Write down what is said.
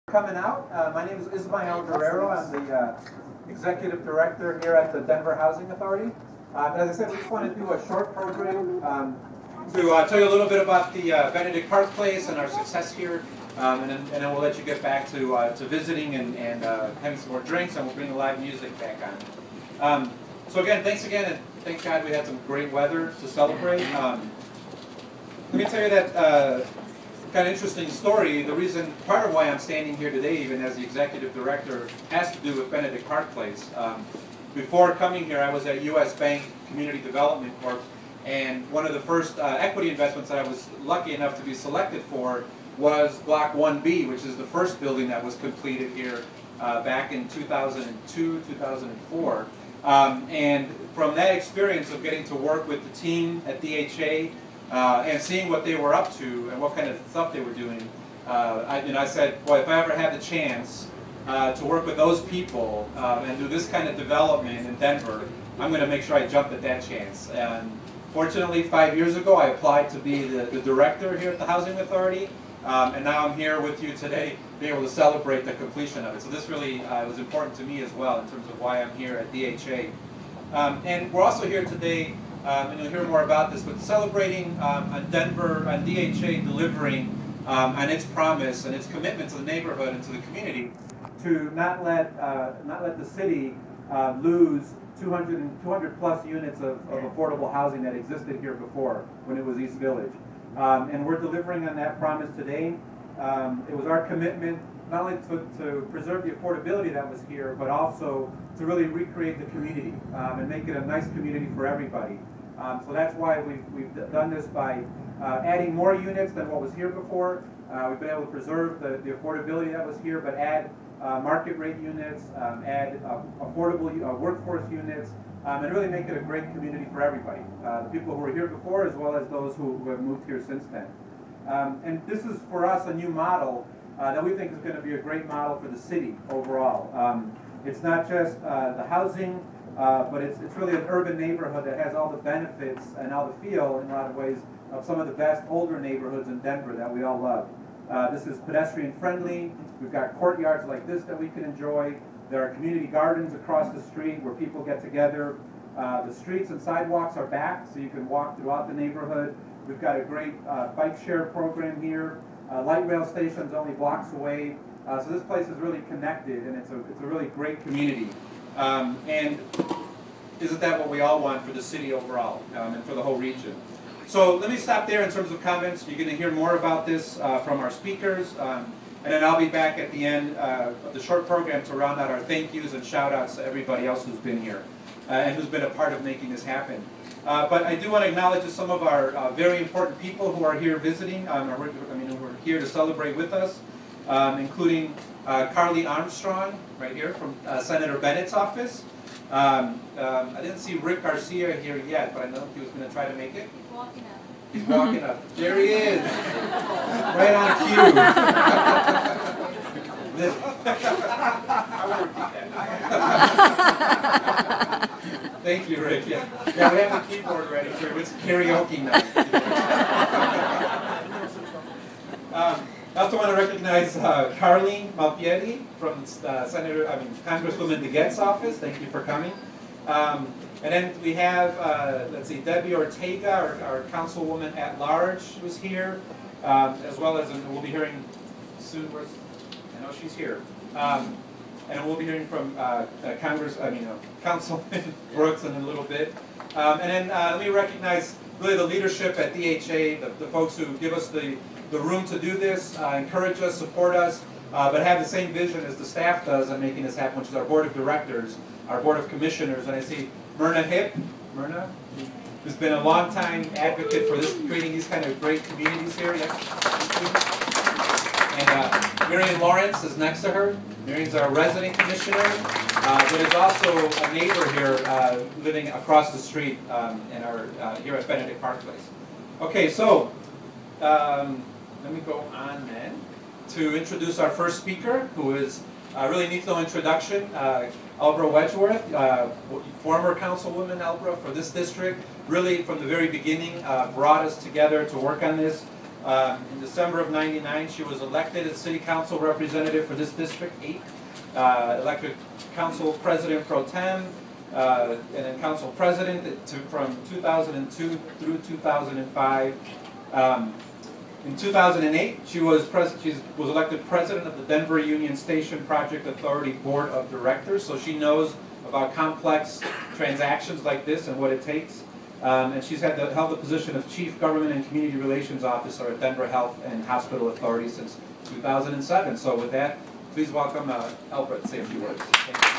Coming out. My name is Ismael Guerrero. I'm the Executive Director here at the Denver Housing Authority. As I said, we just want to do a short program to tell you a little bit about the Benedict Park Place and our success here, and then we'll let you get back to visiting and having some more drinks, and we'll bring the live music back on. So again, thanks again, and thank God we had some great weather to celebrate. Let me tell you that kind of interesting story. The reason, part of why I'm standing here today, even as the executive director, has to do with Benedict Park Place. Before coming here, I was at U.S. Bank Community Development Corp, and one of the first equity investments that I was lucky enough to be selected for was Block 1B, which is the first building that was completed here back in 2002, 2004. And from that experience of getting to work with the team at DHA, and seeing what they were up to and what kind of stuff they were doing, I said, boy, if I ever had the chance to work with those people and do this kind of development in Denver, I'm going to make sure I jump at that chance. And fortunately, 5 years ago, I applied to be the director here at the Housing Authority, and now I'm here with you today, being able to celebrate the completion of it. So this really was important to me as well in terms of why I'm here at DHA. And we're also here today, and you'll hear more about this, but celebrating on Denver, on DHA delivering on its promise and its commitment to the neighborhood and to the community to not let the city lose 200 plus units of affordable housing that existed here before when it was East Village. And we're delivering on that promise today. It was our commitment not only to preserve the affordability that was here, but also to really recreate the community and make it a nice community for everybody. So that's why we've done this by adding more units than what was here before. We've been able to preserve the affordability that was here, but add market rate units, add affordable workforce units, and really make it a great community for everybody. The people who were here before, as well as those who have moved here since then. And this is, for us, a new model that we think is going to be a great model for the city overall. It's not just the housing, but it's really an urban neighborhood that has all the benefits and all the feel, in a lot of ways, of some of the best older neighborhoods in Denver that we all love. This is pedestrian friendly. We've got courtyards like this that we can enjoy. There are community gardens across the street where people get together. The streets and sidewalks are back, so you can walk throughout the neighborhood. We've got a great bike share program here. Light rail station's only blocks away. So this place is really connected, and it's a really great community. And isn't that what we all want for the city overall and for the whole region? So let me stop there in terms of comments. You're going to hear more about this from our speakers. And then I'll be back at the end of the short program to round out our thank yous and shout outs to everybody else who's been here and who's been a part of making this happen. But I do want to acknowledge some of our very important people who are here visiting, who are here to celebrate with us, including Carly Armstrong, right here from Senator Bennett's office. I didn't see Rick Garcia here yet, but I know he was going to try to make it. He's walking up. He's walking up. There he is. Right on cue. I will repeat that. Thank you, Rick. Yeah, we have the keyboard ready for it's karaoke night. I also want to recognize Carly Malpieri from Congresswoman DeGette's office. Thank you for coming. And then we have, let's see, Debbie Ortega, our councilwoman at large, who's here, as well as we'll be hearing soon. I know she's here. And we'll be hearing from Councilman Brooks in a little bit. And then let me recognize really the leadership at DHA, the folks who give us the room to do this, encourage us, support us, but have the same vision as the staff does on making this happen, which is our board of directors, our board of commissioners. And I see Myrna Hipp, who's been a long-time advocate for creating these kind of great communities here. Yes. And Marion Lawrence is next to her. Marion's our resident commissioner, but is also a neighbor here, living across the street here at Benedict Park Place. Okay, so let me go on then to introduce our first speaker, who is really needs no introduction. Elbra Wedgeworth, former councilwoman Elbra for this district, really from the very beginning brought us together to work on this. In December of '99, she was elected as City Council representative for this District 8, elected Council President Pro Tem, and then Council President from 2002 through 2005. In 2008, she was elected President of the Denver Union Station Project Authority Board of Directors, so she knows about complex transactions like this and what it takes. And she's held the position of Chief Government and Community Relations Officer at Denver Health and Hospital Authority since 2007. So with that, please welcome Albert to say a few words. Thank you.